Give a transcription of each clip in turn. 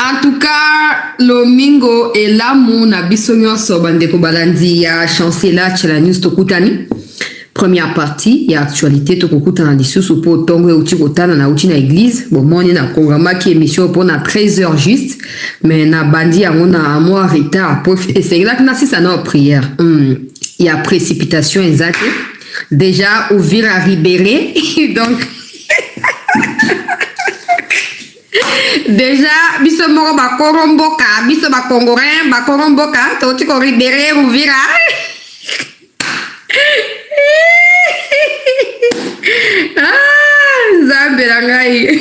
En tout cas, Lomingo et l'amour na bisogno so bande ko balandi ya chancela chela news to kutani. Première partie, il y a actualité to kutana lisusu po tongo uti kotana na uti na église. Bon moni na programme qui émission pour na 13h juste, mais na bandi ya mona moi retard pour c'est là que na ça na prière. Il y a précipitation exacte. Déjà ouvrir à Ribéré donc déjà biso moko ba koromboka biso ba congolais ba koromboka to ti ko Ribéré ouvrir Zambe la ngai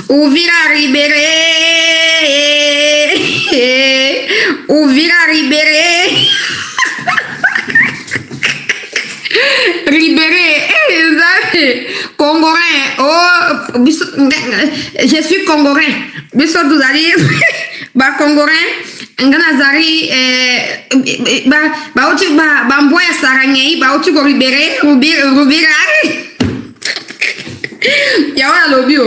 ouvrir à Ribéré ouvrir à Ribéré Ribéré, Congolais, oh, je suis Congolais, biso duzali, ba Congolais, nganazari, ba mboya sarangei, ba uti ko Ribéré, Rubira, ya wana lobio,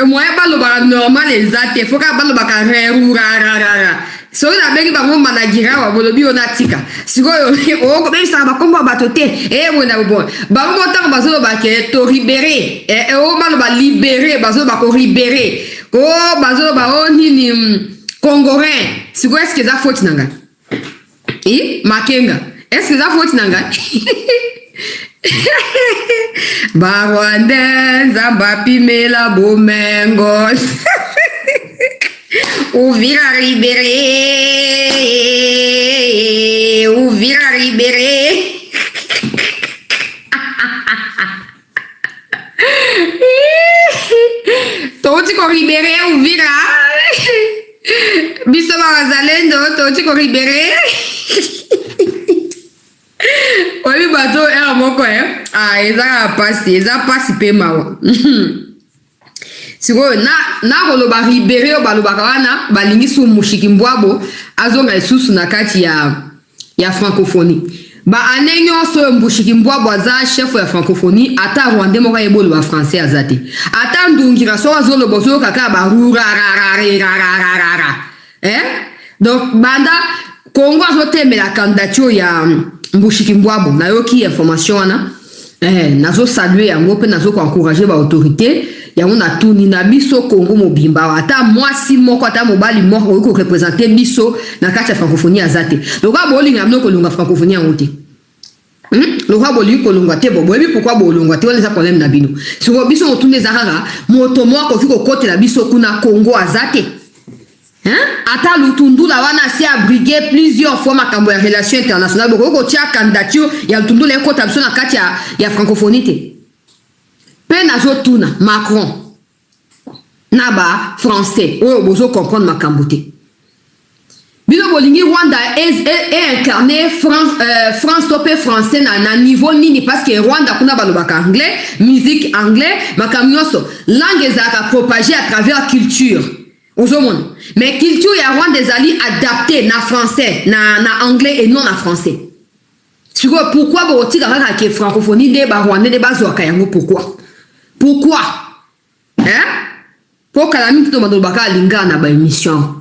moi ba loba normal exact, faut ka ba loba ka rara. So na bengi ba ngomba na gira wa bolobi onatika sikoyo o même ça ba komba batote wona bon ba ngomba ba zo ba ke to Ribéré o ba ba libéré ba zo ba ko Ribéré ko ba zo ba oni ni congolais sikoyo est-ce que ça faute nanga makenga est-ce que ça faute nanga ba Rwanda zamba pimela bomengo ouvrir à Ribéré, ouvrir à Ribéré. Toti ko Ribéré ouvrir à biso bazalendo toti ko Ribéré. Oyi bato moko eza pasi pe mawa. Siko na koloba Ribéré o balobaka wana balingi su mushiki mbwabo azonga isusu na kati ya francophonie ba anenyo so mushiki mbwabo aza chef ya francophonie ata rwandais moko yebolo ba français azate ata ndungira so azolo bozo kaka ba rura donc banda Congo azotembe la candidature ya mushiki mbwabo na yoki information wana nazo saluer yango pe nazo ko encourager ba autorité yango na tuni na biso Congo mobimba ata mwasi moko ata mobali moko ko représenter biso na kati ya francophonie azate donc abolinga mno ko longa francophonie ngote loka boli ko longa te bobo ebi pourquoi bolonga te wala za problème na bino siko biso motune zakaka moto moko ko kote la biso kuna Congo azate ata lutundula wana si abrigué plusieurs fois makambo ya relation internationale boko tia candidature ya lutundula ekota biso na kati ya francophonie te pe nazo tuna Macron naba français oyo bozo comprendre makambo te bino bolingi Rwanda est incarné France topé français na niveau nini parce que Rwanda kuna balobaka anglais musique anglais makamioso langue ezaka propagée à travers culture ozomona mais culture ya Rwanda ezali adapté na français na anglais et non na français pourquoi botika kaka ke francophonie de ba Rwanda de bazwaka yango pourquoi pour que la minute de Madobaka linga na ba émission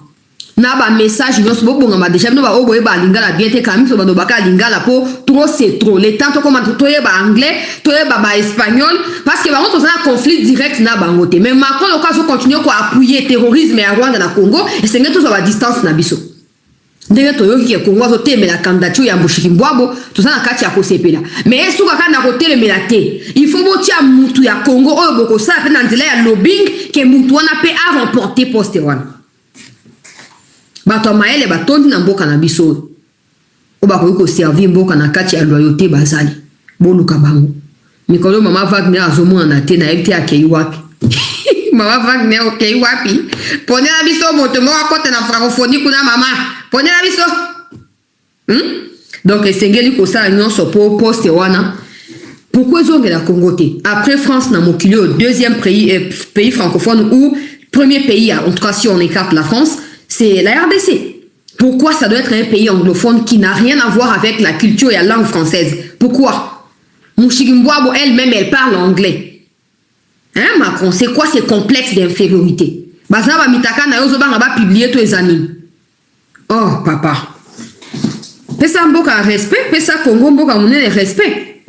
na ba message nyonso bobonga ma déjà no ba oboye ba linga la bien te quand même so Madobaka linga la po trop c'est trop les temps to comment to ba anglais to ba espagnol parce que ba on un conflit direct na bangote mais Macron le cas continuer ko appuyer terrorisme à Rwanda na Congo et c'est que tout ça ba distance na biso ndenge toyoki ke Congo zo temela candidature ya Mushiki Mbwabo tout ça na kati ya kosepela mais esuka kana ko telemela te il faut botia mutu ya Congo oyo boko sa pe na nzela ya lobbying ke mutu wana pe a remporter poste wana bato maele batondi na mboka na biso oba ko servir mboka na kati ya loyauté bazali boluka bango mikolo mama Wagner azomona te na ete akei wapi mama Wagner okei wapi pone na biso moto mo akote na francophonie kuna mama pone na biso donc esengeli ko sa nyonso po poste wana pourquoi zonge la Congo te après France na mokili au deuxième pays francophone ou premier pays en tout cas si on écarte la France c'est la RDC. Pourquoi ça doit être un pays anglophone qui n'a rien à voir avec la culture et la langue française? Pourquoi? Mushiki Mbwabo elle-même elle parle anglais Hein, Macron, c'est quoi ces complexes d'infériorité? Baza ba mitaka na yo zo banga ba publier tous les amis. Oh, papa. Pesa mboka respect, pesa Congo mboka munene respect.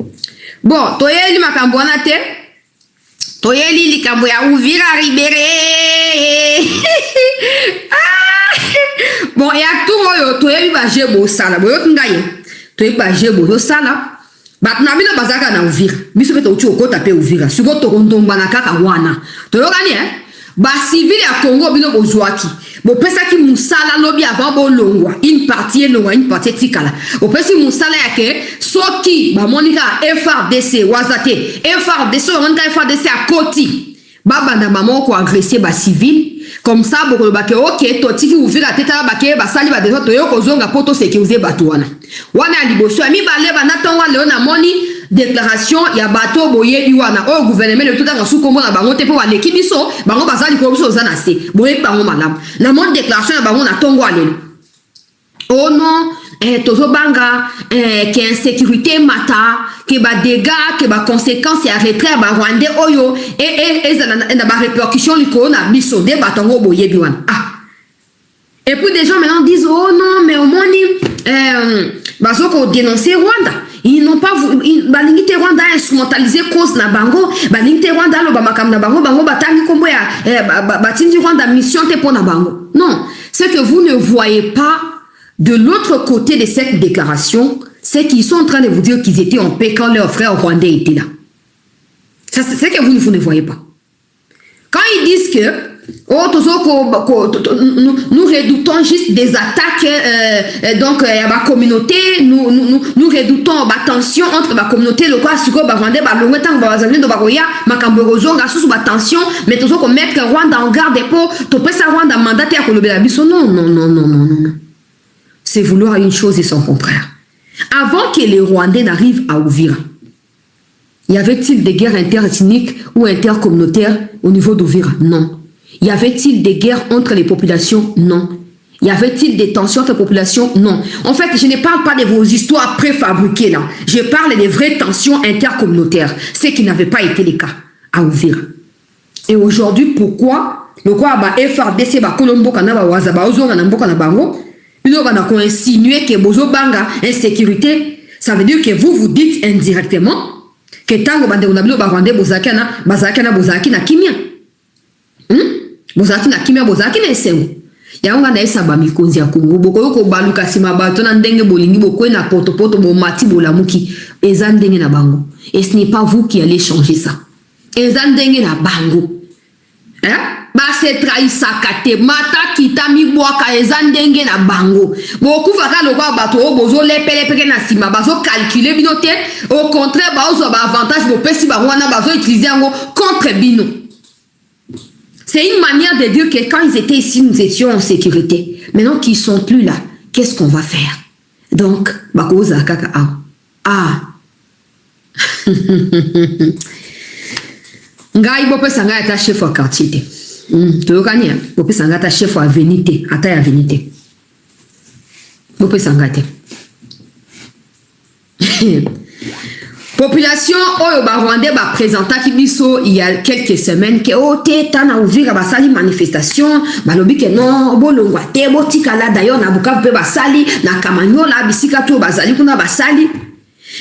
Bon, toyeli makambo wana te. Toyeli likambo ya Uvira Ribere. Bon, ya tout yo toyeli ba jebo sala. Boyo kingaye. Toyeli ba jebo yo sala. Bat na bino bazaka na Uvira. Biso pe to uchi okota pe Uvira. Suko to kondomba na kaka wana. Toyokani ba civil ya Congo bino bozwaki. Bo pesa ki musala lobi avant bo longwa une partie tikala bo pesa musala yake soki ba monika FRDC wazate FRDC à Koti banda maman ko agresser ba civil comme ça boko ba ke OK to tiki Uvira teta ba ke ba sali ba deso to yo kozonga poto sécuriser batuana wana liboso ami ba leba na tonwa leo na moni déclaration ya bato boye biwana o gouvernement le tout dans sous kombo na bango te po waleki biso bango bazali ko biso za na se boye bango malam na mon déclaration ya bango na tongo alelo oh non tozo banga que insécurité mata que ba dégâts que ba conséquences ya retrait ba rwandais oyo et na ba répercussion liko na biso de batongo boye biwana et puis des gens maintenant disent oh non mais au moins bazoko dénoncer Rwanda. Ils n'ont pas balingite Rwanda instrumentalisé cause na bango balingite Rwanda lo bamakam na bango batangi kombo ya batindi Rwanda mission te pour na bango. Non, c'est que vous ne voyez pas de l'autre côté de cette déclaration, c'est qu'ils sont en train de vous dire qu'ils étaient en paix quand leurs frères rwandais étaient là. Ça c'est que vous ne voyez pas. Quand ils disent que nous redoutons juste des attaques donc à la communauté, nous redoutons la tension entre la communauté locale, tension, mais tout ça mettre Rwanda en garde pour Rwanda mandaté à non. C'est vouloir une chose et son contraire. Avant que les Rwandais n'arrivent à Uvira, y avait-il des guerres interethniques ou intercommunautaires au niveau d'Uvira? Non. Y avait-il des guerres entre les populations? Non. Y avait-il des tensions entre les populations? Non. En fait, je ne parle pas de vos histoires préfabriquées là. Je parle des vraies tensions intercommunautaires. Ce qui n'avait pas été le cas à Uvira. Et aujourd'hui, pourquoi le quoi FRDC Colombo Kanaba Wazaba Ozonga Namboka na bango, ils ont insinué que Bozo Banga insécurité, ça veut dire que vous dites indirectement que tango bande unabilo Rwandais Bozaki na kimia. Bozaki na kimia bozaki na esengo yaunga na esa ba mikonzi ya Kongo boko yoko baluka sima bato na ndenge bolingi boko na poto bo mati bolamuki eza ndenge na bango et ce n'est pas vous qui allez changer ça eza ndenge na bango ba se trahisa kate mata kitami boaka eza ndenge na bango boku vaka lokwa bato bozo lepele na sima bazo calculer binote au contraire ba ozo ba avantage bo pesi ba wana bazo utiliser ngo contre bino. C'est une manière de dire que quand ils étaient ici, nous étions en sécurité. Maintenant qu'ils ne sont plus là, qu'est-ce qu'on va faire? Donc, bakoza kaka Ngai bope sanga ata chef wa quartier. Toyokani bope sanga ata chef wa avenue ata ya avenue. Bope sanga te. Population oyo ba Rwandais ba présenta ki biso il y a quelques semaines que teta na Uvira ba sali manifestation balobi ke non bolongwa te botikala d'ailleurs na Bukavu pe ba sali na Kamanyola bisika to bazali kuna ba sali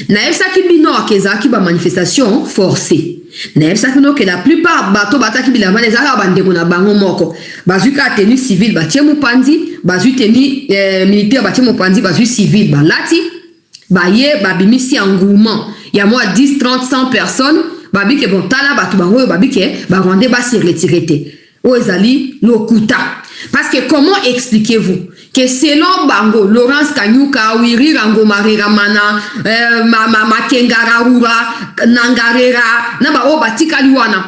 na efsa ki bino akezaki ba manifestation forcée na efsa ki no que la plupart bato bataki bilamba les ara bandeko na bango moko bazuka tenue civile ba tiemu panzi bazu tenue militaire ba tiemu panzi bazu civile ba lati ba ye ba bimisi engouement. Il y a moi 10, 30, 100 personnes. Babi ke bon tala batu bango babi ke ba Rwandais ba se retirer. O ezali lokuta. Parce que comment expliquez-vous que selon bango Laurence Kanyuka Wiri Rango Marira Mana Makengara Rura Nangarera na ba o batika liwana.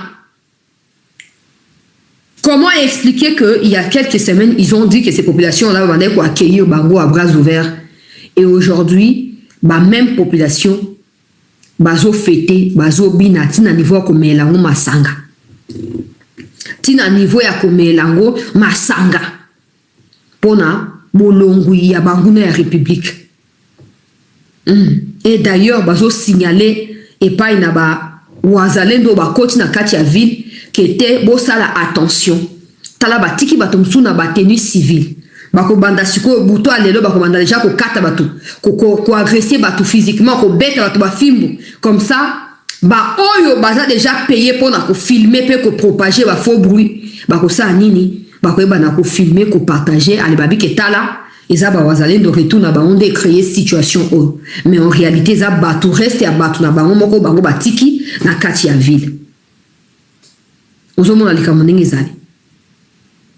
Comment expliquer que il y a quelques semaines ils ont dit que ces populations là Rwandais ko accueillir bango à bras ouverts et aujourd'hui ba même population bazo fêter bazo bina tina niveau ko melango masanga tina niveau ya ko melango masanga pona bolongui ya banguna ya république et d'ailleurs bazo signaler et pas ina ba wazalendo bakoti na kati ya ville kete bosala attention tala batiki bato musu na batenu civile bako banda siko buto alelo bako banda déjà ko kata bato ko agresser bato physiquement ko beta bato ba fimbo comme ça ba oyo baza déjà payé pour na ko filmer pe ko propager ba faux bruit bako sa nini bako eba na ko filmer ko partager ale babi ke tala eza ba wazalendo retour na ba onde créer situation o mais en réalité za bato reste ya bato na bango moko bango batiki na kati ya ville ozomona likambo ndenge ezali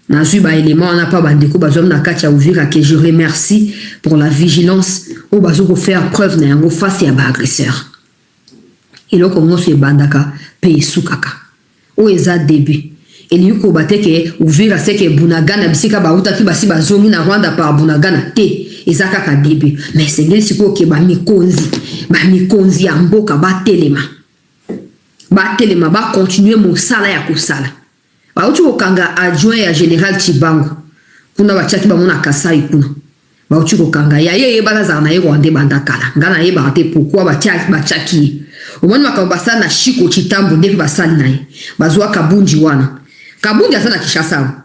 nazui ba élément on n'a pas bandeko bazom na kati ya Uvira que je remercie pour la vigilance ou bazo ko faire preuve na yango face ya ba agresseur iloko ngoso e bandaka pe sukaka o eza début eli yuko bateke Uvira seke Bunagana bisika ba uta ki basi bazongi na Rwanda par Bunagana te eza kaka début mais sengeli siko ke ba mikonzi ya mboka ba telema ba continuer mosala ya kosala ba uti kokanga adjoint ya général Chibangu kuna bachaki ba mona Kasai kuna ba uti kokanga ya ye balaza na ye Rwanda bandakala ngana ye ba te pourquoi bachaki omoni makamba sana na Shiko Chitambo ndepi basali na ye bazwa Kabunji wana Kabunji asana Kishasa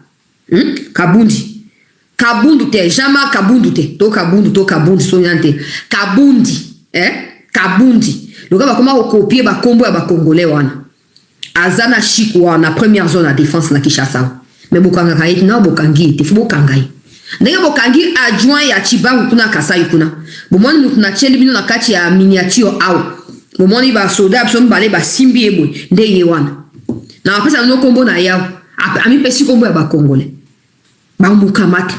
Kabundu te jama Kabundu te to Kabundi sonyante Kabundi loka bakoma ko copier ba kombo ya ba congolais wana azana Shiko wana première zone à défense na Kishasa mais bokanga kai na bokangi te fu bokangai ndenge bokangi adjoint ya Chibangu kuna Kasai kuna bomoni mutuna cheli bino na kati ya miniature au bomoni ba soda bso mbale ba simbi eboy ndenge wana na apesa no kombo na yao ami pesi kombo ya ba congolais ba mukamata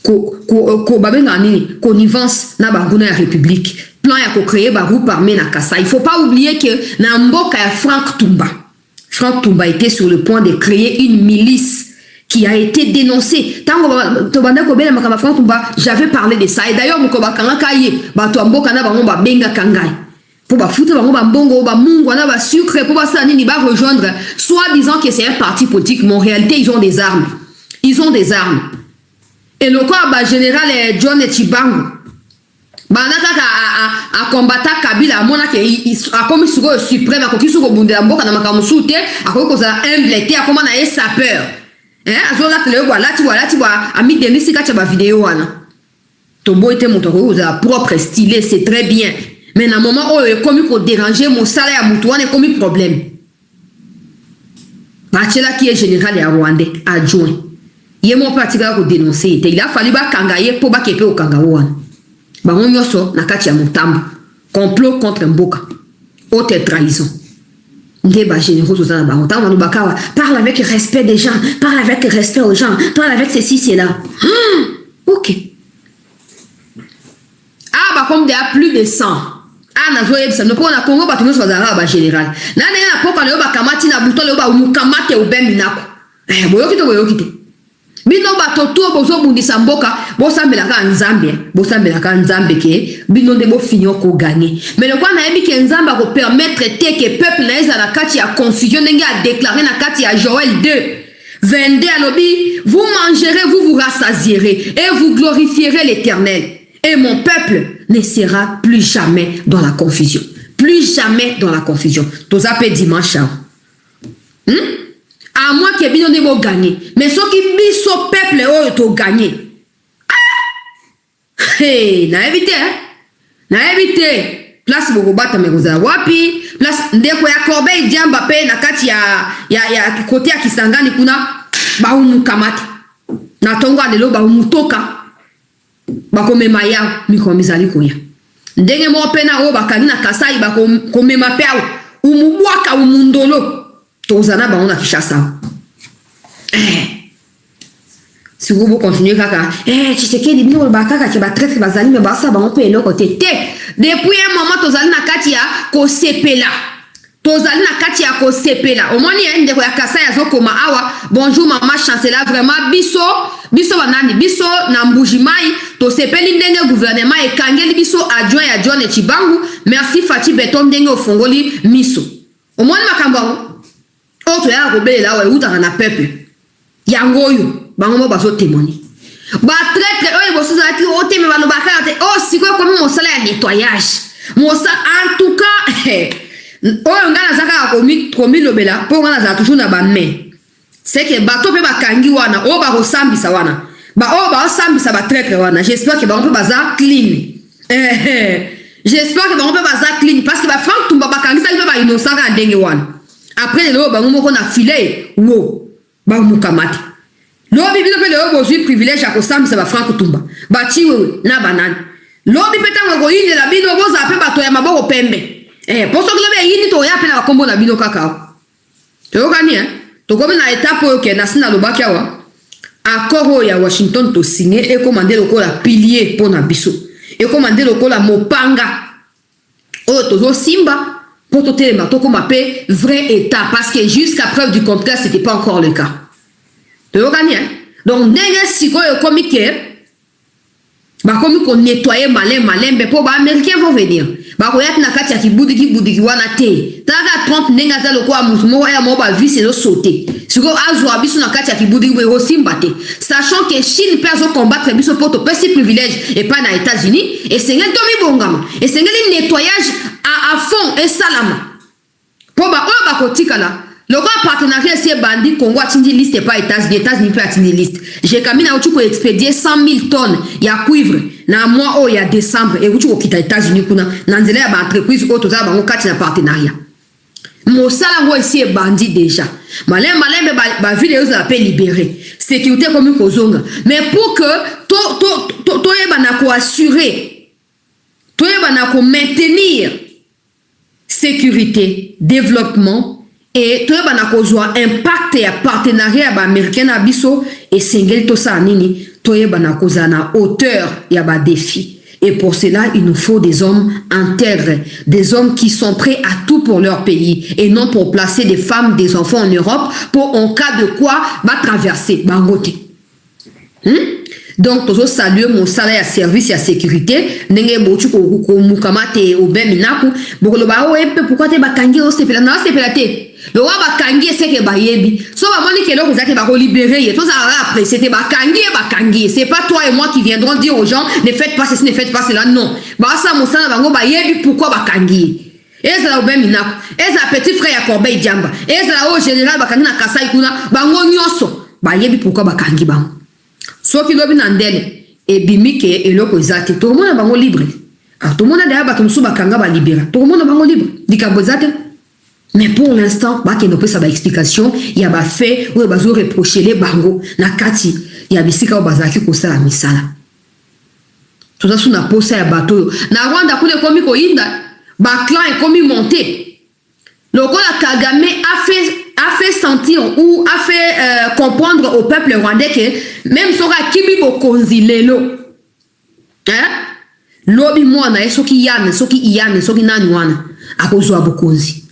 ko babenga nini connivence na banguna ya république plan ya ko créer ba groupe armé na Kasa. Il faut pas oublier que na mboka ya Frank Tumba était sur le point de créer une milice qui a été dénoncée. Tango tobanda ko bela makaba Frank Tumba, j'avais parlé de ça et d'ailleurs mukoba kanga kaye ba to mboka na bango ba benga kangai pour ba foutre bango ba mbongo ba mungu na ba sucre pour ba ça nini ba rejoindre soit disant que c'est un parti politique mais en réalité ils ont des armes. Et le corps ba général John Chibangu bandaka a combattre Kabila mona ke a comme suko suprême ko kisuko bundela mboka na makamusu te akoko kozala humble te akoma na sapeur azola tele walati wa ami demisi kacha ba vidéo wana tombo ete moto ko kozala propre stylé c'est très bien mais na moment où comme ko déranger mon salaire ya mutu wana comme problème Bachela qui est général ya Rwandais adjoint yemo pratika ko dénoncer te il a fallu ba kangaye po ba kepe o kangawo wana bango nyoso na kati ya Mutambo complot contre mboka haute trahison nge ba généraux ozana bango tango no bakawa parle avec respect des gens parle avec respect aux gens parle avec ceci c'est là OK ba comme de a plus de 100 nazo yebisa no pona Congo ba tunyo bazara ba général na poka leo ba kamati na buto leo ba mukamate ubembi nako boyoki te bino batoto bozo bundisa mboka bosambelaka nzambe ke bino nde bo finir ko gagner mais le quoi na yebi ke nzamba ko permettre te que peuple na eza na kati ya confusion ndenge a déclaré na kati ya Joël 2:22 alobi vous mangerez vous rassasierez et vous glorifierez l'Éternel et mon peuple ne sera plus jamais dans la confusion tozape dimanche à moins que bino ne bo gagner mais ceux qui biso peuple oyo to gagner na éviter place boko bata mekoza wapi place ndeko ya Corbeil Diamba pe na kati ya côté ya Kisangani kuna ba umukamata na tongo lelo ba umutoka ba komema ya mikomizali kuya ndenge mo pena o bakani na Kasai ba komema pe umubwaka umundolo tozana ba ona Kishasa si vous continuez kaka tu sais que bino ba kaka ke ba traite bazali me ba sa ba on peut eloko te depuis un moment tozali na kati ya ko sepela omoni ndeko ya Kasai azokoma awa bonjour maman chancelier vraiment biso banani biso na Mbujimai to sepeli ndenge gouvernement ekangeli biso adjoint ya John Chibangu merci Fati Beton ndenge ofongoli miso omoni makambo autre ya robelela wa utaka na peuple yango oyo bango bazo témoigner ba traître oyo bosoza ki oteme balobaka te siko comme mosala ya nettoyage mosa en tout cas oyo nga nazaka komi lobela po nga nazala toujours na ba main c'est que bato pe bakangi wana o ba kosambisa wana o ba osambisa ba traître wana j'espère que bango pe baza clean j'espère que bango pe baza clean parce que ba Frank Tumba bakangisa pe ba innocent ka ndenge wana après le bango moko na filet wo ba mukamati lobi bino pe le bozui privilège à kosambisa ba Frank Tumba ba chiwe na banani lobi pe tango ko yinde la bino boza pe bato ya maboko pembe pour ça que lobi yindi to ya pe na kombo na bino kaka to kani to comme na étape oyo ke na sina lobaki awa accord ya Washington to signé et commander lokola pilier pour na biso et commander lokola mopanga oyo tozo simba pour to telema to koma pe vrai état parce que jusqu'à preuve du contraire c'était pas encore le cas to kani donc ndenge sikoyo komi ke ba komi ko nettoyer malin mais pour ba américain vont venir ba ko yat na kati ya kibudiki wana te taka Trump ndenge za lokwa musumo ya mo ba vise zo sauter siko azwa biso na kati ya kibudiki bo simba te sachant que Chine peut zo combattre biso pour to pesi privilège et pas na États-Unis et sengel to mi bongama et sengel nettoyage à fond et salama pour ba o ba ko tikala le grand partenariat c'est bandi Congo a tindi liste et pas États-Unis peut atteindre liste j'ai kamina uchu ko expédier 100 000 tonnes ya cuivre na mois au ya décembre et uchu ko kita États-Unis kuna na nzela ya ba entreprise auto za bango kati na partenariat mosala ngo ici est bandi déjà malin ba ville yo za pe libérer sécurité comme ko zonga mais pour que to yeba na ko assurer to yeba na ko maintenir sécurité développement et tout bana kozwa impact ya partenariat ba américain na biso et sengel to sa nini to bana kozana hauteur ya ba défi et pour cela il nous faut des hommes intègres, des hommes qui sont prêts à tout pour leur pays et non pour placer des femmes, des enfants en Europe pour en cas de quoi va traverser bangote. Donc toujours saluer mon salaire à service et à sécurité ndenge bochu ko mukamate obeminaku bokolo ba o epe pourquoi te bakangi o sepela na sepela te le wa bakangi seke bayebi so ba moni ke loko zake ba ko libérer et tout ça après c'était bakangi c'est pas toi et moi qui viendront dire aux gens ne faites pas ceci ne faites pas cela non ba ça mon sana bango bayebi pourquoi bakangi ezala obeminaku ezala petit frère ya Corbeil Diamba ezala au général bakangi na Kasai kuna bango nyoso bayebi pourquoi bakangi bango soki lobi na ndele e bimike eloko ezate to mona bango libre to mona daya bato musu bakanga ba libéra to mona bango libre dikambo ezate mais pour l'instant ba kendo pesa ba explication ya ba fait ou bazo reprocher les bango na kati ya bisika o bazaki ko sala misala to za suna posa ya bato na Rwanda kule komi ko inda ba clan e komi monter lokola Kagame a fait sentir ou a fait comprendre au peuple rwandais que même sora kimi bokonzi lelo lobi mwana soki iyane soki nani wana akozwa bokonzi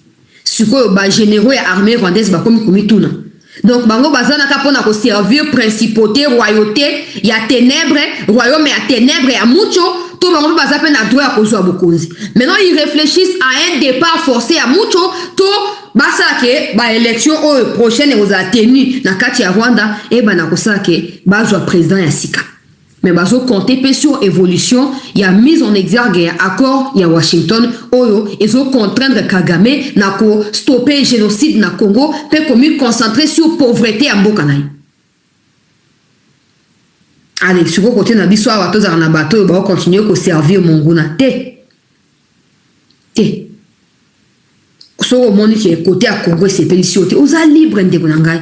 sikoyo ba généraux ya armée rwandaise bakomi komituna donc bango bazana ka pona ko servir principauté royauté ya ténèbres royaume ya ténèbres ya mucho to bango baza pe na droit ya kozwa bokonzi maintenant ils réfléchissent à un départ forcé à mucho to basa ke ba élection prochaine aux a tenu na kati ya Rwanda et bana kosala ke bazwa président ya sika mais bazo compter pe sur évolution ya mise en exergue ya accord ya Washington oyo ezo contraindre Kagame na ko stopper génocide na Congo pe komi concentrer sur pauvreté ya mboka na. Allez sur le côté na biso wa to za na bato ba continuer ko servir monguna te so moni ke côté à Congo c'est pélicioté oza libre ndeko na ngai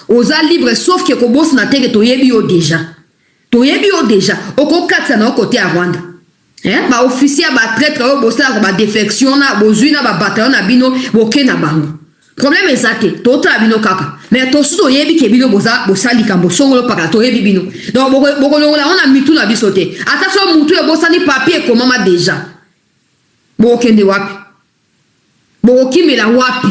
oza libre sauf que ko boss na teke to yebi o déjà oko katsa na côté à Rwanda ba officier ba traître o bossa ba défection na bozuna ba bataillon na bino boke na bango problème ezate to tra bino kaka mais to suto yebi ke bino bossa likambo songolo paka to yebi bino donc boko longola on a mitu na bisote attention mutu e bossa ni papier ko mama déjà bokende wapi bokimela wapi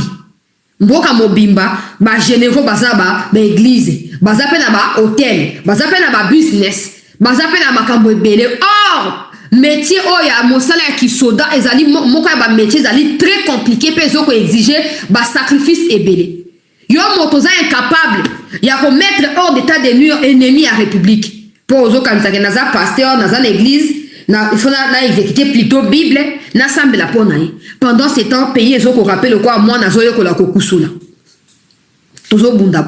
mboka mobimba ba généraux baza ba église baza pe na ba hôtel baza pe na ba business baza pe na makambo ebele or métier oya mosala ya kisoda ezali moko ya ba métier ezali très compliqué pe ezoko exiger ba sacrifice ebele yo moto za incapable ya ko mettre hors d'état de nuire ennemi à république pour ozo kanisa ke naza pasteur naza l'église il faut exécuter plutôt Bible, na sambe la ponaï. Pendant ce temps, pays, ils ont rappelé quoi, moi, na zoyo la kokusula. Toujours bunda.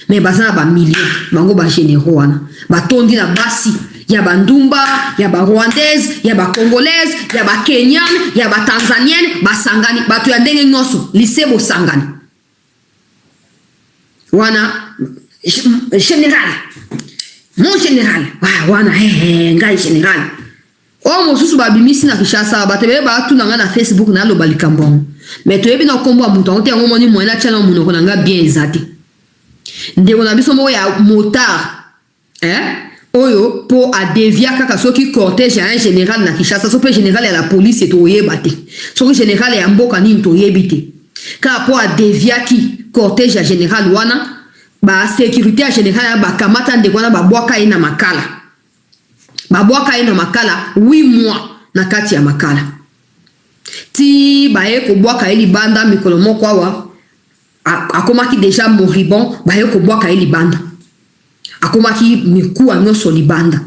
Mais bazana ba millions, bango ba généraux, ba tondi na basi. Il y a Bandumba, il y a Rwandaise, il y a Congolaise, il y a Kenyan, il y a Tanzanienne, Sangani, tu as des notions, lycée bo Sangani. Wana, général, mon général, wana, ngai général. Oh, mon sous babimisi na Kishasa, batebe ba tu na Facebook na lo balikambon. Mais tu es bien au combat mouton, tu es au moni moyen channel mon nga bien exaté. Ndeko na biso mo ya motard, Oyo pour a dévier kaka soki cortège un général na Kishasa so pe général ya la police et to yebate soki général ya mboka ni to yebite ka pour a dévier ki cortège ya général wana ba sécurité ya général ba kamata ndeko na ba bwaka ina makala 8 mois na kati ya makala ti ba ye ko bwaka eli banda mikolo moko awa akomaki déjà moribond ba ye ko bwaka eli banda akomaki miku anyoso libanda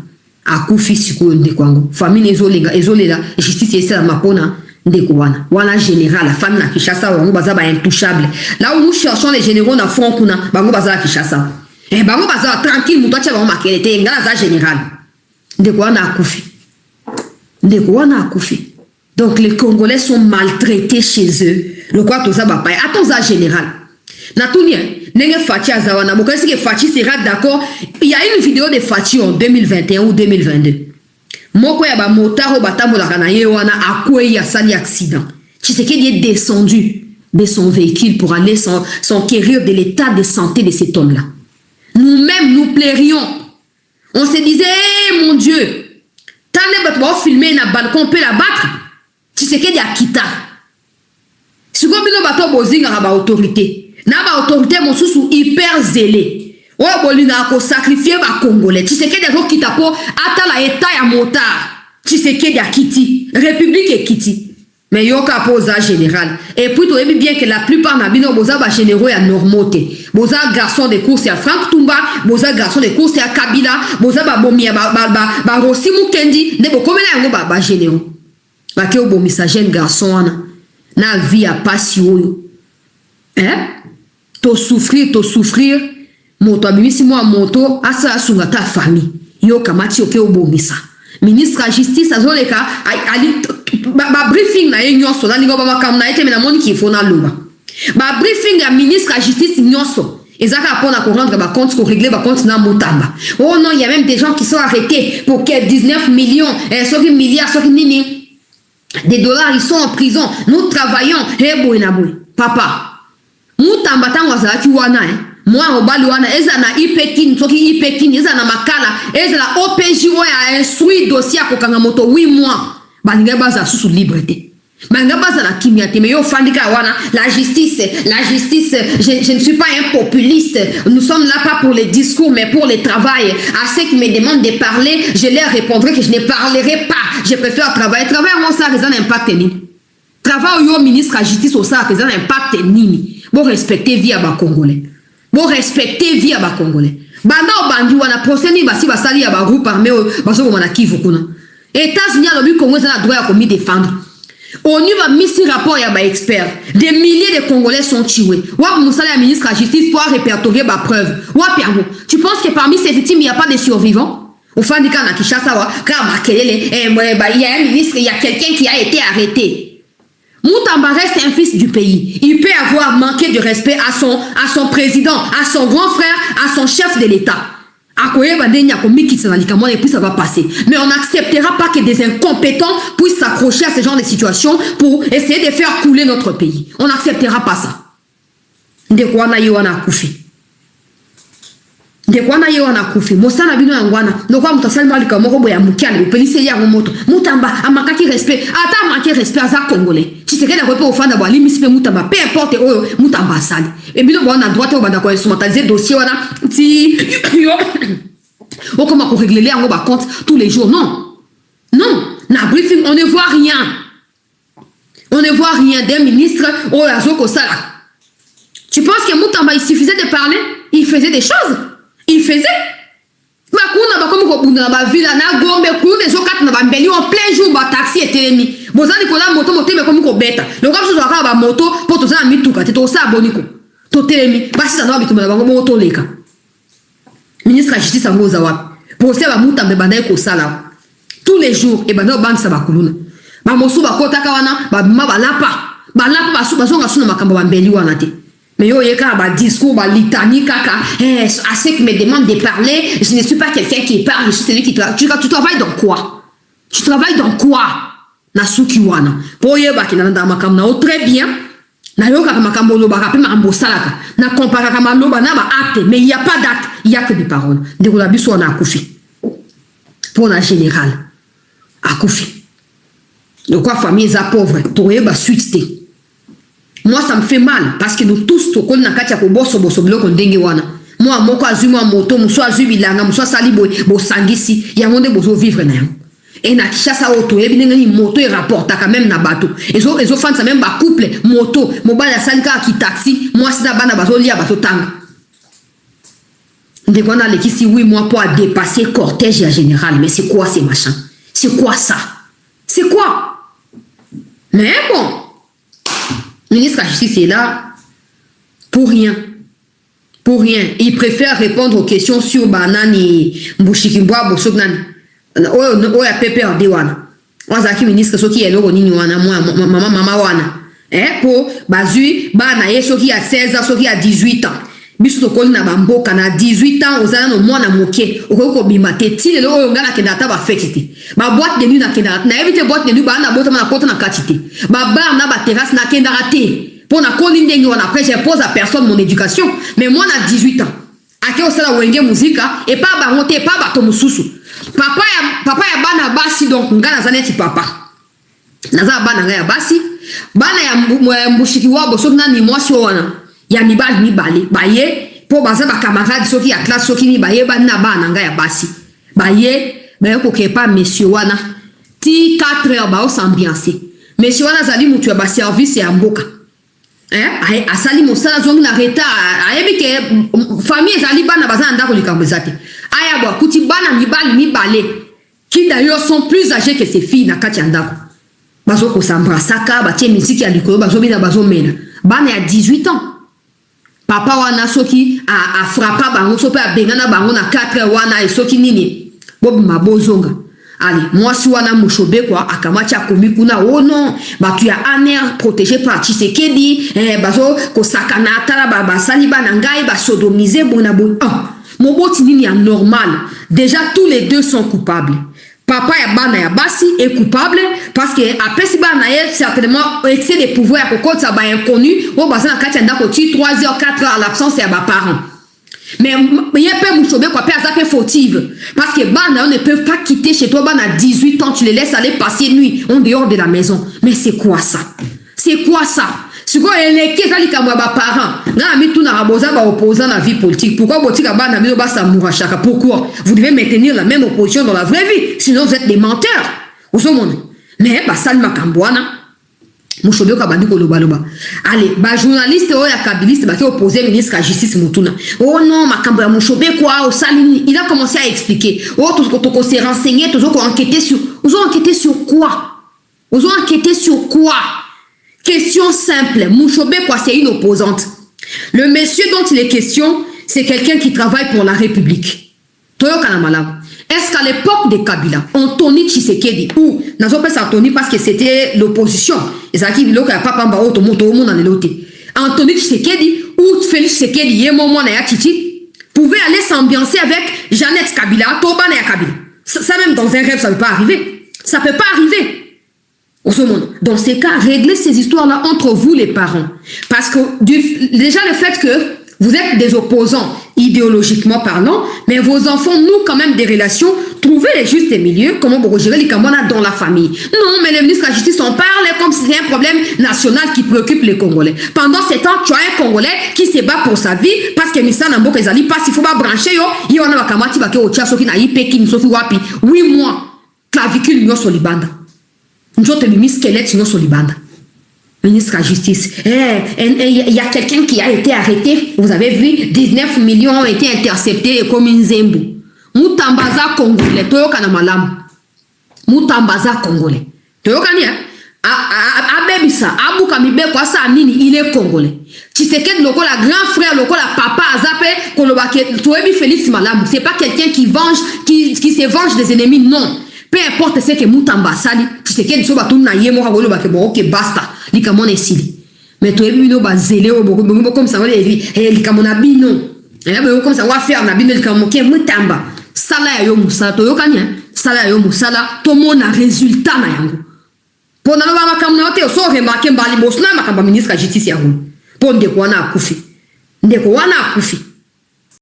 akufi sikoyo ndeko wango famille ezolela justice esala mapona ndeko wana général la famille na Kishasa wango baza ba intouchable là où nous cherchons les généraux na front kuna bango baza na Kishasa bango baza tranquille muto acha bango makelete ngala za général ndeko wana akufi donc les Congolais sont maltraités chez eux le quoi tout ça ba pa attends za général na tunia Nenge Fati Azawana, vous connaissez que Fati sera d'accord. Il y a une vidéo de Fati en 2021 ou 2022. Moko ya ba motard au batambo la kanaye wana akwe ya sali accident. Tshisekedi est descendu de son véhicule pour aller s'enquérir de l'état de santé de cet homme-là. Nous-mêmes, nous plairions. On se disait, hey, mon Dieu, tant de gens filmer na balcon, on peut la battre. Tshisekedi a quitté. Si vous avez un bozinga ba autorité. Na ba autorité mosusu hyper zélé. Oya bolina ko sacrifier ba Congolais. Tshisekedi a kita po ata la état ya motard. Tshisekedi a kiti. République et kiti. Mais yoka posa général. Et puis tu sais bien que la plupart na bino boza ba généraux ya normoté. Boza garçon de course ya Frank Tumba, boza garçon de course ya Kabila, boza ba bomia ba Rossi Mukendi, ne bo komela yango ba généraux. Ba ke obomisa jeune garçon wana. Na vie a passi oyo. To souffrir moto abimisi mo moto asa asunga ta famille yo kamati oke obomisa ministre de justice azoleka ali ba briefing na nyoso na lingo ba makam na ete na moni ki fona loba ba briefing ya ministre de justice nyoso ezaka pona ko rendre ba compte ko régler ba compte na motamba oh non il y a même des gens qui sont arrêtés pour que 19 millions soki milliards soki nini des dollars ils sont en prison nous travaillons papa Mutamba tango azalaki wana moi obali wana eza na ipekin soki ipekin eza na makala eza la OPJ oya instruit dossier kokanga moto 8 mois balinga baza susu liberté balinga baza na kimiate mais yo fandika wana la justice je ne suis pas un populiste nous sommes là pas pour les discours mais pour le travail à ceux qui me demandent de parler je leur répondrai que je ne parlerai pas je préfère travailler on ça raison impact ni travail au ministre de la justice au ça raison impact nini. Bon respecter vie à ba Congolais. Bon respecter vie à ba Congolais. Banda obandi wana procédure basi basali ya ba groupe armé baso ko na Kivu kuna. États-Unis a le Congo ça droit à commis défendre. On y va mis rapport ya ba expert. Des milliers de Congolais sont tués. Wa musala ya ministre de la justice pour répertorier ba preuve. Wa piango. Tu penses que parmi ces victimes il y a pas de survivants? Au Fandika na Kishasa wa ka makelele il y a un ministre, il y a quelqu'un qui a été arrêté. Moutamba reste un fils du pays. Il peut avoir manqué de respect à son président, à son grand frère, à son chef de l'État. Et puis ça va passer. Mais on n'acceptera pas que des incompétents puissent s'accrocher à ce genre de situation pour essayer de faire couler notre pays. On n'acceptera pas ça. Ndekwana yo na kufi mosana bino yangwana nokwa mutasali malika moko boya mukiale pelise ya moto mutamba amakaki respect ata manquer respect za congolais Tshisekedi akope ofanda bo limisi pe mutamba peu importe oyo mutamba asali et bino bo na droite o banda ko instrumentaliser dossier wana ti yo o comment ko régler yango ba compte tous les jours non na briefing on ne voit rien des ministres o azoko sala. Tu penses que mutamba il suffisait de parler, il faisait des choses. Il faisait. Bah, kuna ba comme ko bunda ba villa na gombe kuna zo kat na ba mbeli en plein jour ba taxi etelemi bozali ko la moto moto me comme ko beta le gars so ka ba moto pour to za mituka te to sa boniko to telemi basi ça na bitumba ba moto leka ministre de justice ngoza wapi procès ba mutambe banaye ko sala tous les jours et bana bank sa ba kuluna ba mosu ba kota ka wana ba ma ba lapa ba songa suna makambo ba mbeli wana te. Mais yo yeka ba discours ba litanie kaka à ceux qui me demandent de parler, je ne suis pas quelqu'un qui parle, je suis celui qui travaille. Tu travailles dans quoi? Tu travailles dans quoi? Na suki wana. Po yeba ki na makambo na très bien. Na yo kaka makambo lo ba rappeler makambo salaka. Na compara kama lo ba na ba acte, mais il y a pas d'acte, il y a que des paroles. De la biso na akufi. Pour la générale. Akufi. De quoi famille za pauvre, to yeba suite. Moi, ça me fait mal parce que nous tous, tout le monde moi, moko azuma moto, muso azubilanga, muso salibo, bo sangisi, ya monde bozo vivre na. Et na kishasa auto, et bien ni moto et rapporte quand même na bateau. Et zo fans ça même ba couple moto, mobile ya salika ki taxi, moi c'est na bana bazo lia bazo tanga. Dès qu'on a les qui si oui moi pour dépasser cortège en général, mais c'est quoi ces machins? C'est quoi ça? C'est quoi? Mais bon. Le ministre de la Justice est là pour rien. Pour rien. Il préfère répondre aux questions sur Banani, Mbouchikimboa, Bosognan. Oya Pepe Ordewana. Wazaki ministre, ce qui est là, maman wana. Pour Bazui, Banaye, ce qui a 16 ans, ce qui a 18 ans. Biso to koli na bamboka na 18 ans ozana no mwana moke okoko bimate ti le lo ngala kendata ba fekite ba boîte de nuit na kendata na evite boîte de nuit ba na bota na kota na katite ba bar na ba terrasse na kendara te pour na koli ndenge wana après je pose à personne mon éducation mais moi na 18 ans ake osala wenge muzika et pas ba monter pas ba to mususu papa ya bana basi donc ngana zaneti papa naza bana ngaya basi bana ya mbushiki wabo so na ni mwasi wana ya mibali baye po baza ba camarade soki ya classe soki ni baye ba na bana nga ya basi baye ko kepa monsieur wana ti 4 heures ba o s'ambiancer monsieur wana zali mutu ya ba service ya mboka asali mosala zongi na reta ayebi ke famille zali bana baza ndako likambo zate aya bo kuti bana mibale qui d'ailleurs sont plus âgés que ces filles na kati ndako bazo ko s'embrassaka ba tie musique ya likolo bazo bina bazo mena bana ya 18 ans. Papa wana soki a frappa bango sope a bengana bango na 4 wana e soki nini bob mabozonga allez moi si wana mushobe quoi akamati akomi kuna oh non ba tu as un air protégé par Tshisekedi bazo ko sakana tala ba sali bana ngai ba sodomiser bona bon moboti nini ya normal déjà tous les deux sont coupables. Papa ya bana ya basi est coupable parce que après si bana elle certainement excès de pouvoir à côté ça ba inconnu ou basa na kati ndako ti 3h 4h à l'absence ya ba parents. Mais il y a pas mouchobe quoi pas ça fautive parce que bana on ne peut pas quitter chez toi bana 18 ans tu les laisses aller passer nuit en dehors de la maison. Mais c'est quoi ça? C'est quoi ça? Si quoi les qui ça li kamwa ba parents na mi tout na raboza ba opposant la vie politique pourquoi botika bana mi ba sa moura chaka pourquoi vous devez maintenir la même opposition dans la vraie vie sinon vous êtes des menteurs au monde mais ba salma kambwana mushobe ka bandi ko loba allez ba journaliste o ya kabiliste ba ki opposer ministre de la justice mutuna oh non makambo ya mushobe quoi au salini il a commencé à expliquer oh tout ko s'est renseigné tout ko enquêter sur vous ont enquêté sur quoi vous ont enquêté sur quoi? Question simple. Mushobe quoi, c'est une opposante. Le monsieur dont il est question, c'est quelqu'un qui travaille pour la République. Toyo Kanamalam. Est-ce qu'à l'époque de Kabila, Anthony Tshisekedi, ou Nazo Pes Anthony parce que c'était l'opposition, Ezaki Biloko ya papa mba oto moto omo na lelote. Anthony Tshisekedi ou Félix Tshisekedi Yemomo na ya Titi pouvait aller s'ambiancer avec Jeannette Kabila, Toba na ya Kabila. Ça même dans un rêve, ça ne peut pas arriver. Ça ne peut pas arriver. Dans ces cas, réglez ces histoires-là entre vous les parents. Parce que déjà le fait que vous êtes des opposants idéologiquement parlant, mais vos enfants nouent quand même des relations, trouvez les justes milieux, comment vous gérer les Kamwana dans la famille. Non, mais le ministre de la Justice en parle comme si c'était un problème national qui préoccupe les Congolais. Pendant ce temps, tu as un Congolais qui se bat pour sa vie parce que Missa Nambo Kezali passe, il faut pas brancher, il y en a Kamati Bake Ocha, Soki na Ipeki, Sofi Wapi. 8 mois, clavicule, Nyo Solibanda. Nous autres, le squelette, nous sommes Libanda. Ministre de la Justice. Il y a quelqu'un qui a été arrêté. Vous avez vu, 19 millions ont été interceptés comme une zembo. mutambaza congolais toyoka na malamu mutambaza congolais toyoka ni abebisa abuka mibeko asa nini il est congolais Tshisekedi lokola grand frère lokola papa azape kolobake toyebi Félix Malamu c'est pas quelqu'un qui se venge des ennemis non peu importe ce que mutamba sali Tshisekedi so batu na yemo ka kolobake bon OK basta likamona esili mais toyebi bino bazele bo comme ça likamona bino comme ça va faire na bino likamoke mutamba sala ya yo musala toyoka ni sala ya yo musala to mona résultat na yango pona no ba makamna ote so remarquer mbali bosna makamba ministre justice yango po ndeko wana akufi